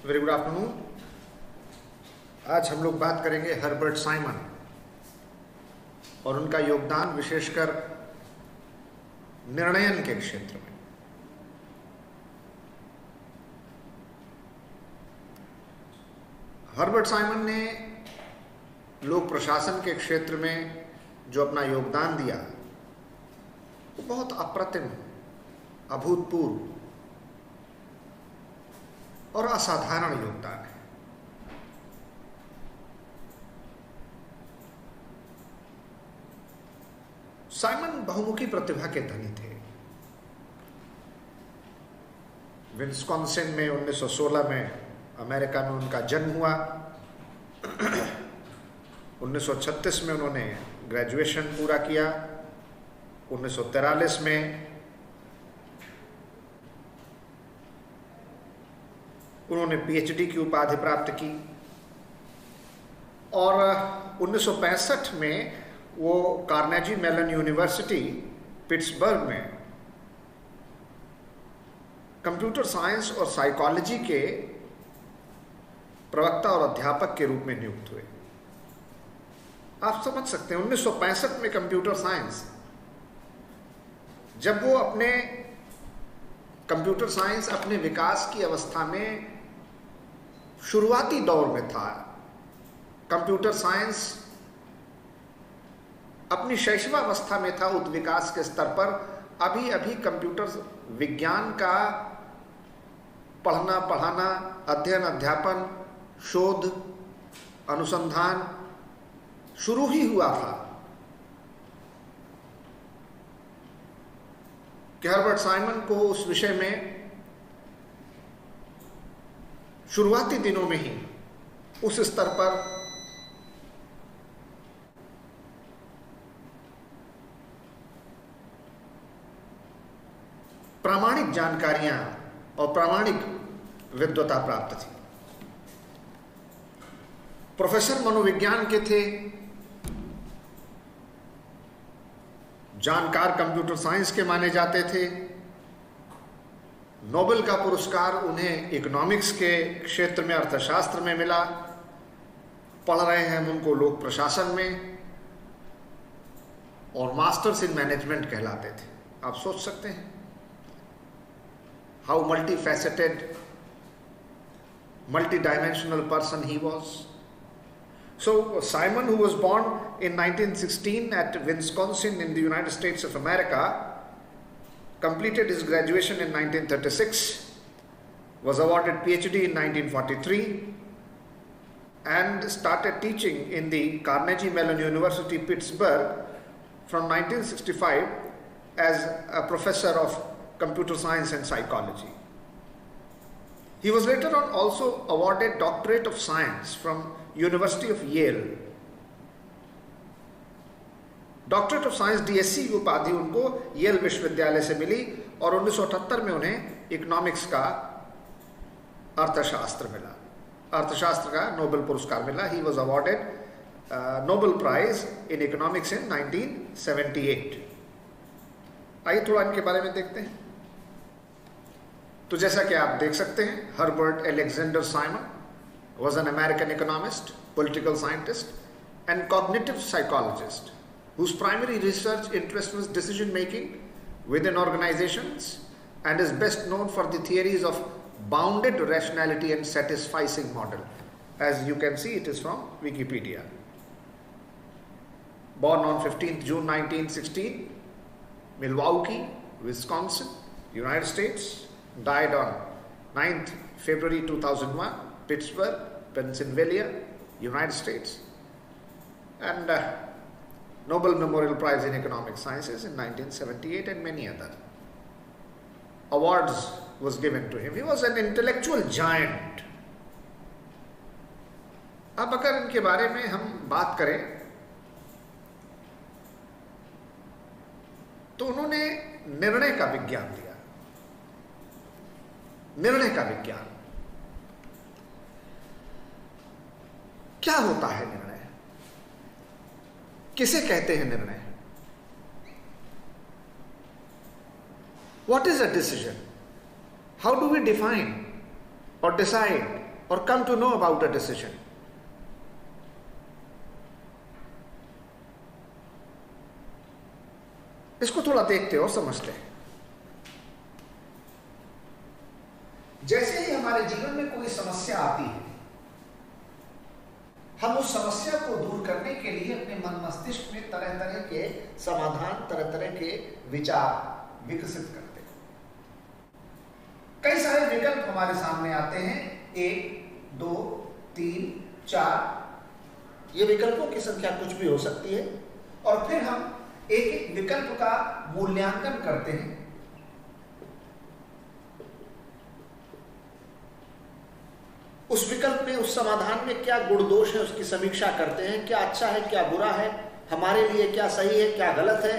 Very good afternoon. आज हम लोग बात करेंगे हर्बर्ट साइमन और उनका योगदान विशेषकर निर्णयन के क्षेत्र में। हर्बर्ट साइमन ने लोक प्रशासन के क्षेत्र में जो अपना योगदान दिया वो बहुत अप्रतिम, अभूतपूर्व और असाधारण योगदान है। साइमन बहुमुखी प्रतिभा के धनी थे। विस्कॉन्सिन में 1916 में अमेरिका में उनका जन्म हुआ। 1936 में उन्होंने ग्रेजुएशन पूरा किया। 1943 में उन्होंने पीएचडी की उपाधि प्राप्त की और 1965 में वो कार्नेगी मेलन यूनिवर्सिटी पिट्सबर्ग में कंप्यूटर साइंस और साइकोलॉजी के प्रवक्ता और अध्यापक के रूप में नियुक्त हुए। आप समझ सकते हैं 1965 में कंप्यूटर साइंस, जब वो अपने कंप्यूटर साइंस अपने विकास की अवस्था में शुरुआती दौर में था। कंप्यूटर साइंस अपनी शैशवावस्था में था, उत्विकास के स्तर पर अभी अभी कंप्यूटर विज्ञान का पढ़ना पढ़ाना, अध्ययन अध्यापन, शोध अनुसंधान शुरू ही हुआ था कि हर्बर्ट साइमन को उस विषय में शुरुआती दिनों में ही उस स्तर पर प्रामाणिक जानकारियां और प्रामाणिक विद्वता प्राप्त थी। प्रोफेसर मनोविज्ञान के थे, जानकार कंप्यूटर साइंस के माने जाते थे। नोबेल का पुरस्कार उन्हें इकोनॉमिक्स के क्षेत्र में, अर्थशास्त्र में मिला। पढ़ रहे हैं हम उनको लोक प्रशासन में, और मास्टर्स इन मैनेजमेंट कहलाते थे। आप सोच सकते हैं how मल्टीफैसेटेड, multi-dimensional person he was. So Simon, who was born in 1916 at Wisconsin in the United States of America, completed his graduation in 1936, was awarded PhD in 1943, and started teaching in the Carnegie Mellon University, Pittsburgh from 1965 as a professor of computer science and psychology. He was later on also awarded Doctorate of Science from University of Yale. Doctorate of science DSc की उपाधि उनको L विश्वविद्यालय से मिली और 1978 में उन्हें economics का अर्थशास्त्र मिला, अर्थशास्त्र का नोबेल पुरस्कार मिला। He was awarded Nobel prize in economics in 1978। आइए थोड़ा इनके बारे में देखते हैं। तो जैसा कि आप देख सकते हैं, Herbert Alexander Simon was an American economist, political scientist, and cognitive psychologist whose primary research interest was decision making within organizations, and is best known for the theories of bounded rationality and satisficing model. As you can see, it is from Wikipedia. Born on 15th June 1916, Milwaukee, Wisconsin, United States. Died on 9th February 2001, Pittsburgh, Pennsylvania, United States. And Nobel Memorial Prize in Economic Sciences in 1978, and many other awards was given to him. He was an intellectual giant. अब अगर इनके बारे में हम बात करें तो उन्होंने निर्णय का विज्ञान दिया। निर्णय का विज्ञान क्या होता है? निर्णय किसे कहते हैं? निर्णय, what is a decision? How do we define or decide or come to know about a decision. इसको थोड़ा देखते हो, समझते हैं। जैसे ही हमारे जीवन में कोई समस्या आती है, हम उस समस्या को दूर करने के लिए अपने मन मस्तिष्क में तरह तरह के समाधान, तरह तरह के विचार विकसित करते हैं। कई सारे विकल्प हमारे सामने आते हैं, 1, 2, 3, 4, ये विकल्पों की संख्या कुछ भी हो सकती है। और फिर हम एक एक विकल्प का मूल्यांकन करते हैं। उस विकल्प में, उस समाधान में क्या गुण दोष है उसकी समीक्षा करते हैं, क्या अच्छा है, क्या बुरा है, हमारे लिए क्या सही है, क्या गलत है।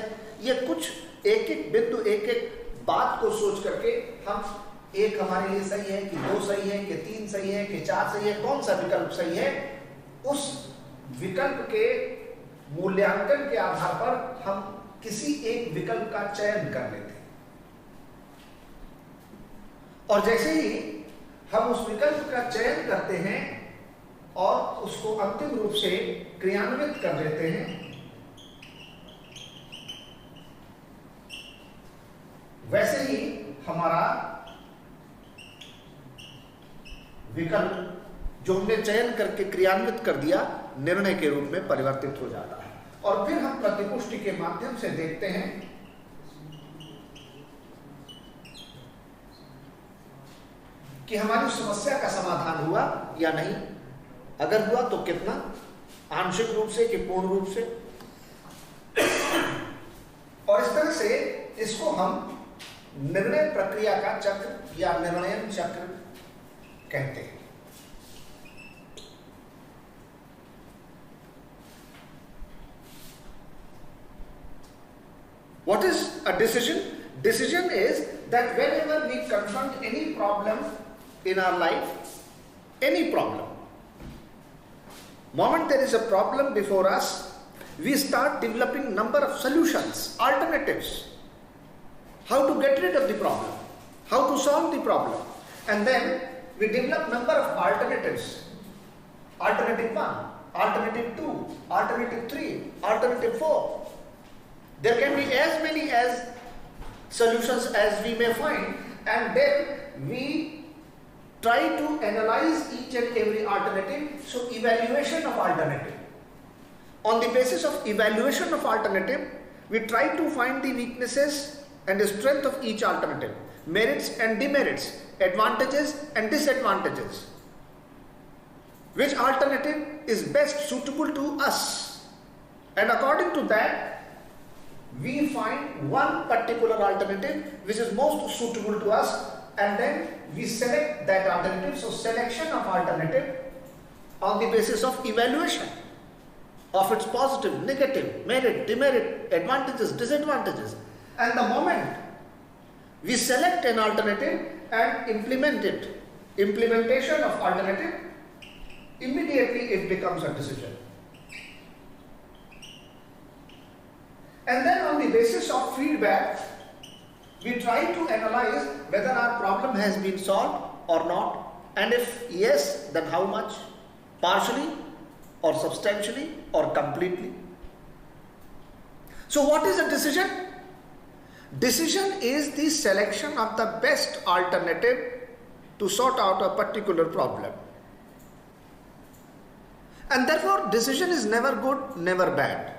ये कुछ एक एक बिंदु, एक एक बात को सोच करके हम, एक हमारे लिए सही है कि 2 सही है कि 3 सही है कि 4 सही है, कौन सा विकल्प सही है, उस विकल्प के मूल्यांकन के आधार पर हम किसी एक विकल्प का चयन कर लेते हैं। और जैसे ही हम उस विकल्प का चयन करते हैं और उसको अंतिम रूप से क्रियान्वित कर देते हैं, वैसे ही हमारा विकल्प जो हमने चयन करके क्रियान्वित कर दिया, निर्णय के रूप में परिवर्तित हो जाता है। और फिर हम प्रतिपुष्टि के माध्यम से देखते हैं कि हमारी समस्या का समाधान हुआ या नहीं, अगर हुआ तो कितना, आंशिक रूप से कि पूर्ण रूप से। और इस तरह से इसको हम निर्णय प्रक्रिया का चक्र या निर्णयन चक्र कहते हैं। What is a decision? Decision is that whenever we confront any problem in our life, any problem, moment there is a problem before us, we start developing number of solutions, alternatives, how to get rid of the problem, how to solve the problem, and then we develop number of alternatives. Alternative 1, alternative 2, alternative 3, alternative 4. There can be as many as solutions as we may find, and then we try to analyze each and every alternative. So evaluation of alternative. On the basis of evaluation of alternative, we try to find the weaknesses and the strength of each alternative, merits and demerits, advantages and disadvantages. Which alternative is best suitable to us, and according to that we find one particular alternative which is most suitable to us, and then we select that alternative. So selection of alternative on the basis of evaluation of its positive, negative, merit, demerit, advantages, disadvantages. And the moment we select an alternative and implement it, implementation of alternative, immediately it becomes a decision. And then on the basis of feedback, we try to analyze whether our problem has been solved or not, and if yes, then how much, partially or substantially or completely. So what is a decision? Decision is the selection of the best alternative to sort out a particular problem. And therefore decision is never good, never bad.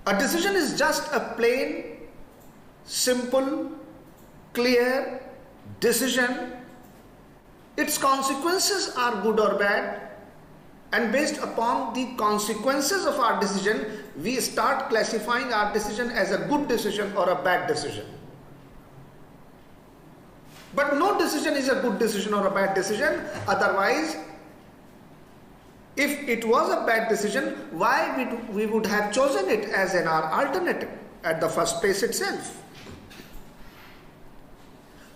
A decision is just a plain, simple, clear decision. Its consequences are good or bad, and based upon the consequences of our decision, we start classifying our decision as a good decision or a bad decision. But no decision is a good decision or a bad decision. Otherwise, if it was a bad decision, why we would have chosen it as our alternative at the first place itself?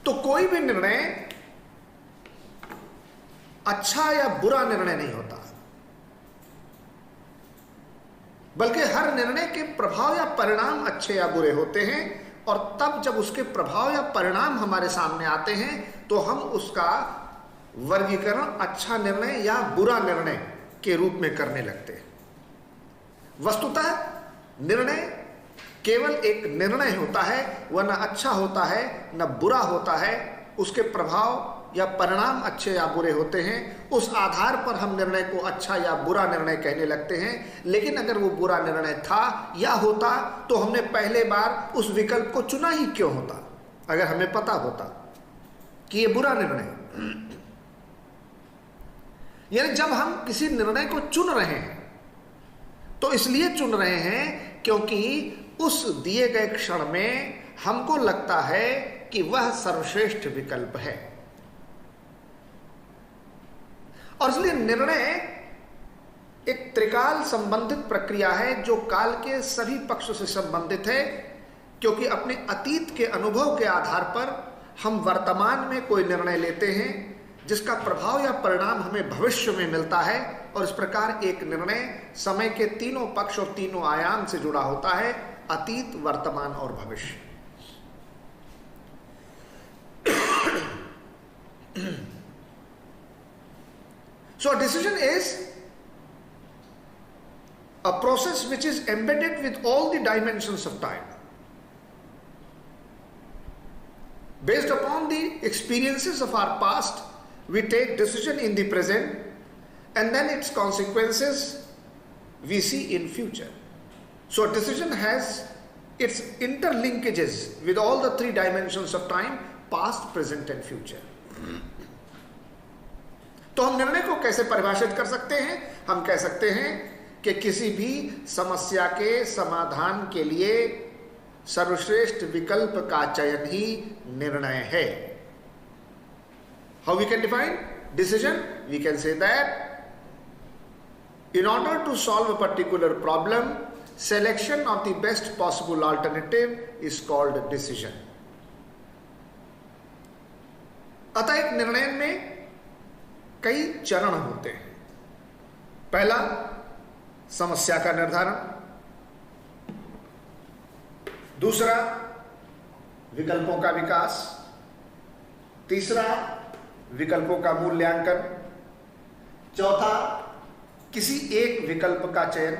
तो कोई भी निर्णय अच्छा या बुरा निर्णय नहीं होता, बल्कि हर निर्णय के प्रभाव या परिणाम अच्छे या बुरे होते हैं, और तब जब उसके प्रभाव या परिणाम हमारे सामने आते हैं तो हम उसका वर्गीकरण अच्छा निर्णय या बुरा निर्णय के रूप में करने लगते हैं। वस्तुतः निर्णय केवल एक निर्णय होता है, वह न अच्छा होता है न बुरा होता है। उसके प्रभाव या परिणाम अच्छे या बुरे होते हैं, उस आधार पर हम निर्णय को अच्छा या बुरा निर्णय कहने लगते हैं। लेकिन अगर वो बुरा निर्णय था या होता तो हमने पहले बार उस विकल्प को चुना ही क्यों होता, अगर हमें पता होता कि ये बुरा निर्णय है। यानी जब हम किसी निर्णय को चुन रहे हैं तो इसलिए चुन रहे हैं क्योंकि उस दिए गए क्षण में हमको लगता है कि वह सर्वश्रेष्ठ विकल्प है। और इसलिए निर्णय एक त्रिकाल संबंधित प्रक्रिया है जो काल के सभी पक्षों से संबंधित है, क्योंकि अपने अतीत के अनुभव के आधार पर हम वर्तमान में कोई निर्णय लेते हैं जिसका प्रभाव या परिणाम हमें भविष्य में मिलता है। और इस प्रकार एक निर्णय समय के तीनों पक्ष और तीनों आयाम से जुड़ा होता है, अतीत, वर्तमान और भविष्य। So a decision is a process which is embedded with all the dimensions of time. Based upon the experiences of our past, we take decision in the present, and then its consequences we see in future. So a decision has its interlinkages with all the three dimensions of time, past, present and future. तो हम निर्णय को कैसे परिभाषित कर सकते हैं? हम कह सकते हैं कि किसी भी समस्या के समाधान के लिए सर्वश्रेष्ठ विकल्प का चयन ही निर्णय है। How we can define decision? We can say that in order to solve a particular problem, selection of the best possible alternative is called decision. अतः एक निर्णय में कई चरण होते हैं। पहला, समस्या का निर्धारण। दूसरा, विकल्पों का विकास। तीसरा, विकल्पों का मूल्यांकन। चौथा, किसी एक विकल्प का चयन।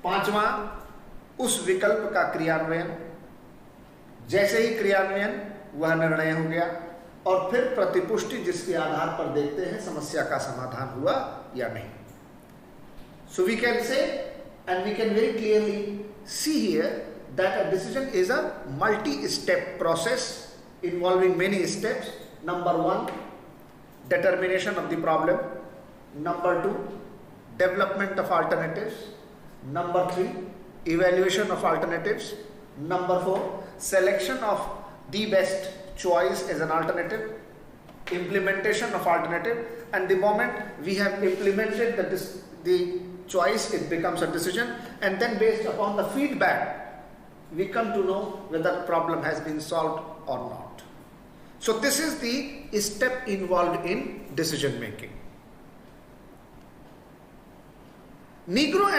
पांचवा, उस विकल्प का क्रियान्वयन। जैसे ही क्रियान्वयन, वह निर्णय हो गया। और फिर प्रतिपुष्टि, जिसके आधार पर देखते हैं समस्या का समाधान हुआ या नहीं। So we can say, and we can very clearly see here that a decision is a multi-step process involving many steps. Number one, determination of the problem. Number two, development of alternatives. Number three, evaluation of alternatives. Number four, selection of the best choice as an alternative, implementation of alternative, and the moment we have implemented the choice, it becomes a decision, and then based upon the feedback, we come to know whether the problem has been solved or not. So this is the step involved in decision making. Negro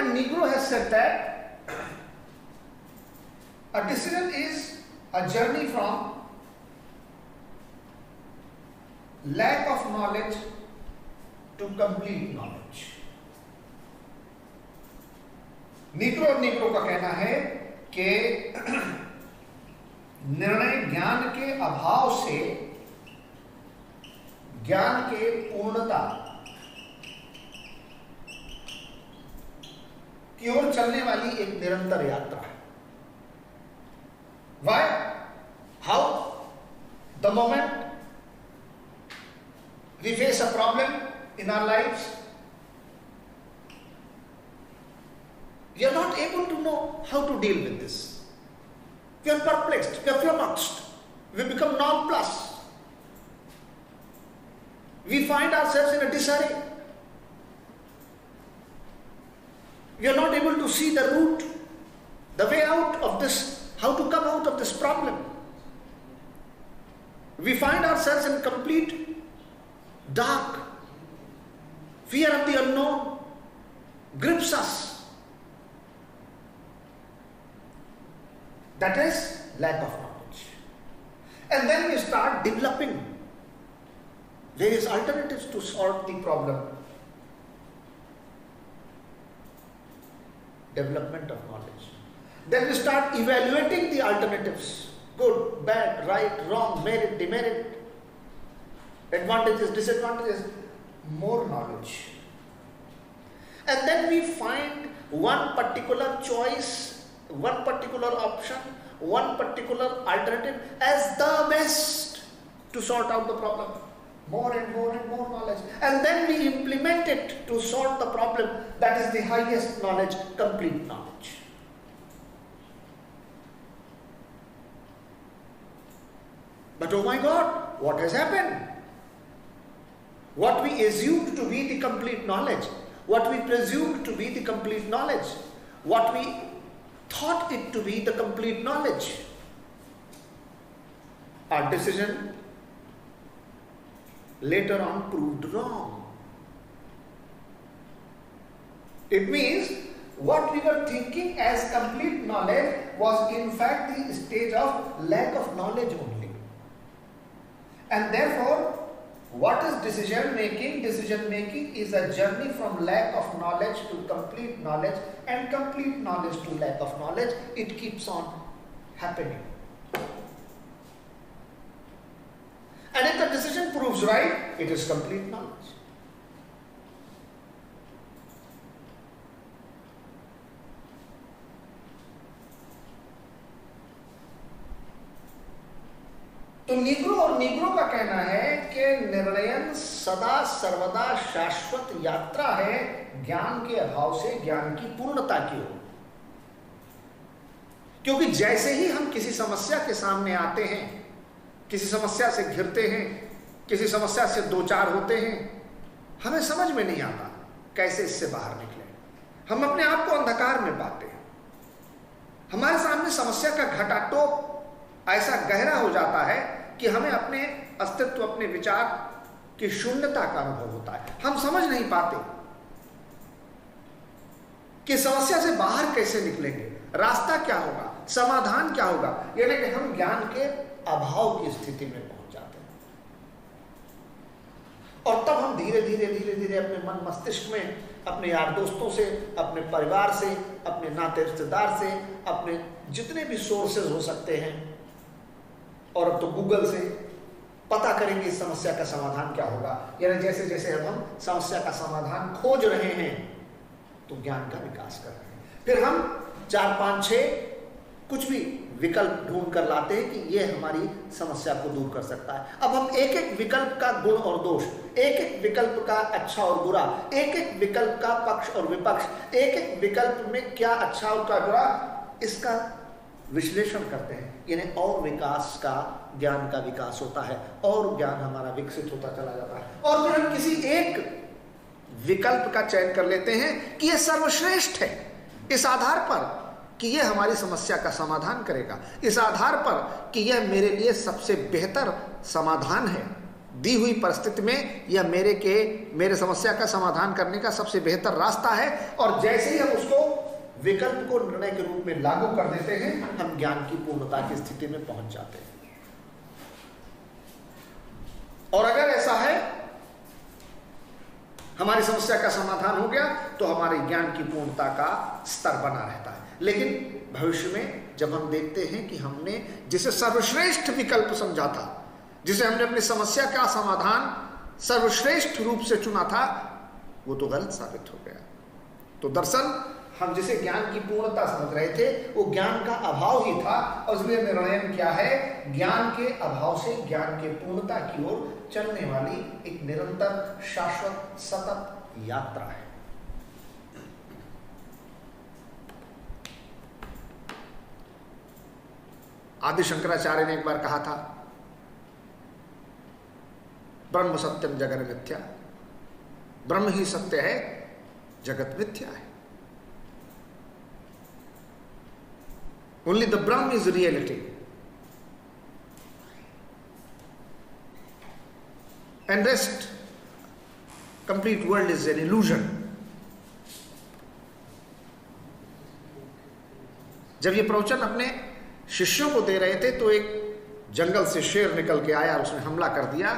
has said that a decision is a journey from lack of knowledge to complete knowledge. Negro का कहना है कि निर्णय ज्ञान के अभाव से ज्ञान के पूर्णता की ओर चलने वाली एक निरंतर यात्रा है। Why? How? The moment we face a problem in our lives, we are not able to know how to deal with this. We are perplexed, we are flummoxed, we become nonplussed. We find ourselves in a disarray. We are not able to see the route, the way out of this, how to come out of this problem. We find ourselves in complete dark. Fear of the unknown grips us. That is lack of knowledge. And then we start developing various alternatives to solve the problem. Development of knowledge. Then we start evaluating the alternatives. Good, bad, right, wrong, merit, demerit, advantages, disadvantages, more knowledge. And then we find one particular choice, one particular option, one particular alternative as the best to sort out the problem. More and more and more knowledge. And then we implement it to solve the problem. That is the highest knowledge, complete knowledge. But oh my God, what has happened? What we assumed to be the complete knowledge, what we presumed to be the complete knowledge, what we thought it to be the complete knowledge, our decision later on proved wrong. It means what we were thinking as complete knowledge was in fact the stage of lack of knowledge only. And therefore, what is decision making? Decision making is a journey from lack of knowledge to complete knowledge, and complete knowledge to lack of knowledge. It keeps on happening. And if the decision proves right, it is complete knowledge. तो Negro और Negro का कहना है कि निर्णयन सदा सर्वदा शाश्वत यात्रा है ज्ञान के अभाव से ज्ञान की पूर्णता की ओर। क्योंकि जैसे ही हम किसी समस्या के सामने आते हैं, किसी समस्या से घिरते हैं, किसी समस्या से दो चार होते हैं, हमें समझ में नहीं आता कैसे इससे बाहर निकले। हम अपने आप को अंधकार में पाते हैं। हमारे सामने समस्या का घटाटोप ऐसा गहरा हो जाता है कि हमें अपने अस्तित्व, अपने विचार की शून्यता का अनुभव होता है। हम समझ नहीं पाते कि समस्या से बाहर कैसे निकलेंगे, रास्ता क्या होगा, समाधान क्या होगा। यानी कि हम ज्ञान के अभाव की स्थिति में पहुंच जाते हैं। और तब हम धीरे धीरे धीरे धीरे अपने मन मस्तिष्क में, अपने यार दोस्तों से, अपने परिवार से, अपने नाते रिश्तेदार से, अपने जितने भी सोर्सेज हो सकते हैं, और अब तो गूगल से पता करेंगे इस समस्या का समाधान क्या होगा। यानी जैसे जैसे हम समस्या का समाधान खोज रहे हैं तो ज्ञान का विकास कर रहे हैं। फिर हम 4, 5, 6 कुछ भी विकल्प ढूंढ कर लाते हैं कि यह हमारी समस्या को दूर कर सकता है। अब हम एक एक विकल्प का गुण और दोष, एक एक विकल्प का अच्छा और बुरा, एक एक विकल्प का पक्ष और विपक्ष, एक एक विकल्प में क्या अच्छा और क्या बुरा, इसका विश्लेषण करते हैं। यानी और विकास का, ज्ञान का विकास होता है और ज्ञान हमारा विकसित होता चला जाता है। और फिर हम किसी एक विकल्प का चयन कर लेते हैं कि यह सर्वश्रेष्ठ है, इस आधार पर कि यह हमारी समस्या का समाधान करेगा, इस आधार पर कि यह मेरे लिए सबसे बेहतर समाधान है दी हुई परिस्थिति में, यह मेरे समस्या का समाधान करने का सबसे बेहतर रास्ता है। और जैसे ही हम उसको विकल्प को निर्णय के रूप में लागू कर देते हैं, हम ज्ञान की पूर्णता की स्थिति में पहुंच जाते हैं। और अगर ऐसा है, हमारी समस्या का समाधान हो गया, तो हमारे ज्ञान की पूर्णता का स्तर बना रहता है। लेकिन भविष्य में जब हम देखते हैं कि हमने जिसे सर्वश्रेष्ठ विकल्प समझा था, जिसे हमने अपनी समस्या का समाधान सर्वश्रेष्ठ रूप से चुना था, वो तो गलत साबित हो गया। तो दरअसल हम जिसे ज्ञान की पूर्णता समझ रहे थे, वो ज्ञान का अभाव ही था। और इसलिए निर्णय क्या है? ज्ञान के अभाव से ज्ञान के पूर्णता की ओर चलने वाली एक निरंतर, शाश्वत, सतत यात्रा है। आदि शंकराचार्य ने एक बार कहा था, ब्रह्म सत्यम जगत मिथ्या, ब्रह्म ही सत्य है, जगत मिथ्या है। Only the Brahm is reality. And rest, complete world is an illusion. जब ये प्रवचन अपने शिष्यों को दे रहे थे तो एक जंगल से शेर निकल के आया और उसने हमला कर दिया।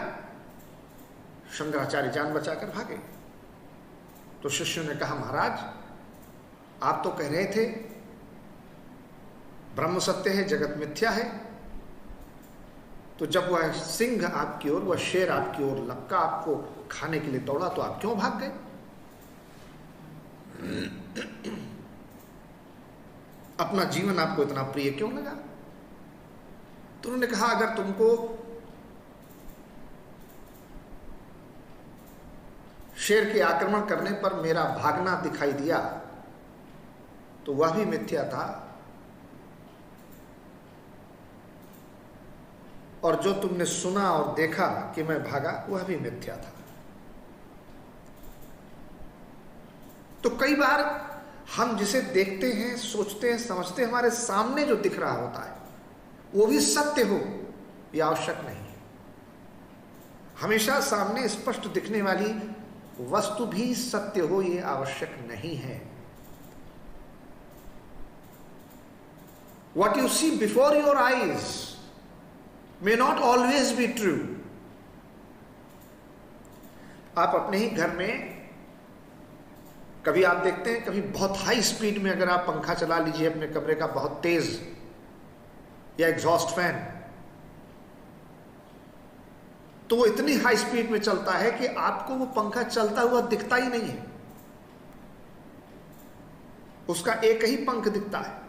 शंकराचार्य जान बचाकर भागे। तो शिष्यों ने कहा, महाराज आप तो कह रहे थे ब्रह्म सत्य है, जगत मिथ्या है, तो जब वह सिंह आपकी ओर, वह शेर आपकी ओर लपका, आपको खाने के लिए दौड़ा, तो आप क्यों भाग गए? अपना जीवन आपको इतना प्रिय क्यों लगा? तो उन्होंने कहा, अगर तुमको शेर के आक्रमण करने पर मेरा भागना दिखाई दिया तो वह भी मिथ्या था, और जो तुमने सुना और देखा कि मैं भागा वह भी मिथ्या था। तो कई बार हम जिसे देखते हैं, सोचते हैं, समझते हैं, हमारे सामने जो दिख रहा होता है वो भी सत्य हो यह आवश्यक नहीं है। हमेशा सामने स्पष्ट दिखने वाली वस्तु भी सत्य हो यह आवश्यक नहीं है। What you see before your eyes may not always be true. आप अपने ही घर में कभी आप देखते हैं, कभी बहुत हाई स्पीड में अगर आप पंखा चला लीजिए अपने कमरे का बहुत तेज, या एग्जॉस्ट फैन, तो वो इतनी हाई स्पीड में चलता है कि आपको वो पंखा चलता हुआ दिखता ही नहीं है, उसका एक ही पंख दिखता है।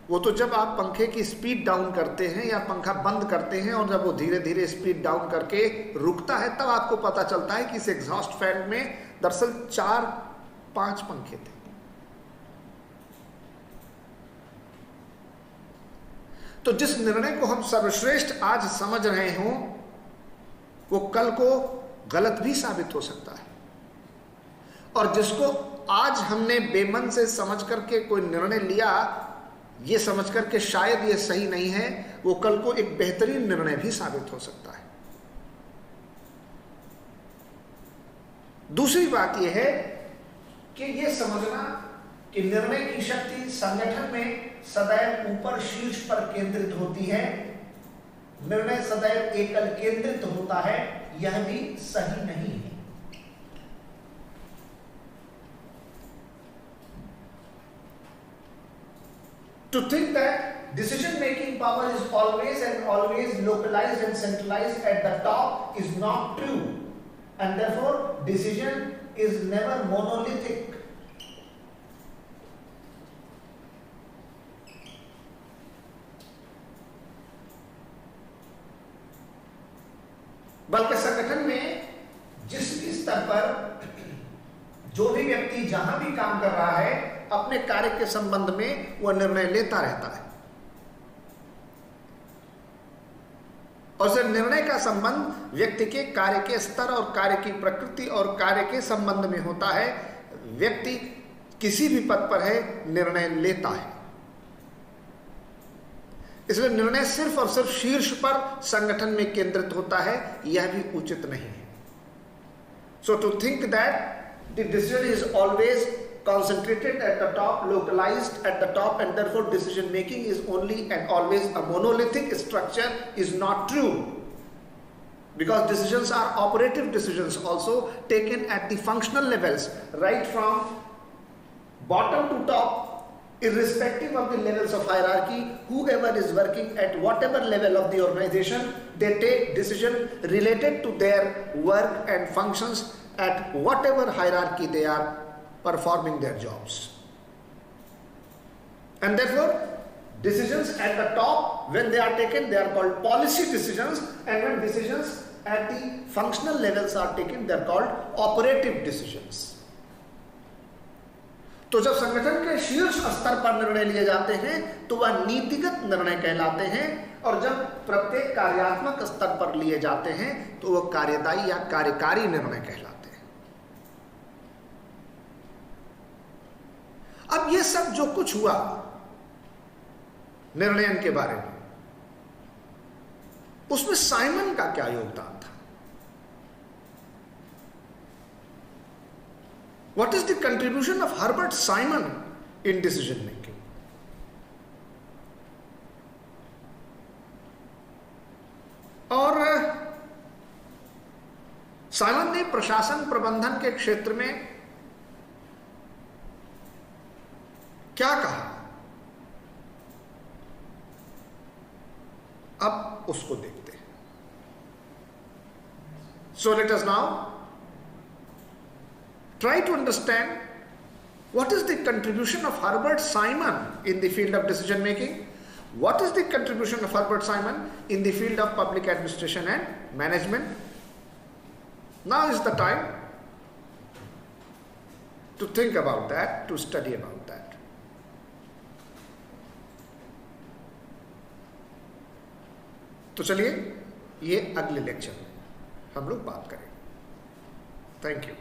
वो तो जब आप पंखे की स्पीड डाउन करते हैं या पंखा बंद करते हैं और जब वो धीरे धीरे स्पीड डाउन करके रुकता है, तब आपको पता चलता है कि इस एग्जॉस्ट फैन में दरअसल 4-5 पंखे थे। तो जिस निर्णय को हम सर्वश्रेष्ठ आज समझ रहे हों वो कल को गलत भी साबित हो सकता है, और जिसको आज हमने बेमन से समझ करके कोई निर्णय लिया ये समझ करके शायद ये सही नहीं है, वो कल को एक बेहतरीन निर्णय भी साबित हो सकता है। दूसरी बात यह है कि ये समझना कि निर्णय की शक्ति संगठन में सदैव ऊपर शीर्ष पर केंद्रित होती है, निर्णय सदैव एकल केंद्रित होता है, यह भी सही नहीं है। To think that decision making power is always and always localized and centralized at the top is not true, and therefore decision is never monolithic. बल्कि संगठन में जिस भी स्तर पर जो भी व्यक्ति जहां भी काम कर रहा है अपने कार्य के संबंध में वह निर्णय लेता रहता है, और उस निर्णय का संबंध व्यक्ति के कार्य के स्तर और कार्य की प्रकृति और कार्य के संबंध में होता है। व्यक्ति किसी भी पद पर है, निर्णय लेता है, इसलिए निर्णय सिर्फ और सिर्फ शीर्ष पर संगठन में केंद्रित होता है, यह भी उचित नहीं है। So to think that the decision is always concentrated at the top, localized at the top, and therefore decision making is only and always a monolithic structure is not true, because decisions are operative decisions also taken at the functional levels, right from bottom to top, irrespective of the levels of hierarchy. Whoever is working at whatever level of the organization, they take decision related to their work and functions at whatever hierarchy they are performing their jobs. And therefore decisions at the top, when they are taken, they are called policy decisions, and when decisions at the functional levels are taken, they are called operative decisions. तो जब संगठन के शीर्ष स्तर पर निर्णय लिए जाते हैं तो वह नीतिगत निर्णय कहलाते हैं, और जब प्रत्येक कार्यात्मक स्तर पर लिए जाते हैं तो वह कार्यदायी या कार्यकारी निर्णय कहलाते हैं। अब ये सब जो कुछ हुआ निर्णयन के बारे में, उसमें साइमन का क्या योगदान था? What is the contribution of Herbert Simon in decision making? Simon ने प्रशासन प्रबंधन के क्षेत्र में क्या कहा, अब उसको देखते हैं। So let us now try to understand what is the contribution of Herbert Simon in the field of decision making, what is the contribution of Herbert Simon in the field of public administration and management. Now is the time to think about that, to study about that. तो चलिए ये अगले lecture में हम लोग बात करेंगे। Thank you.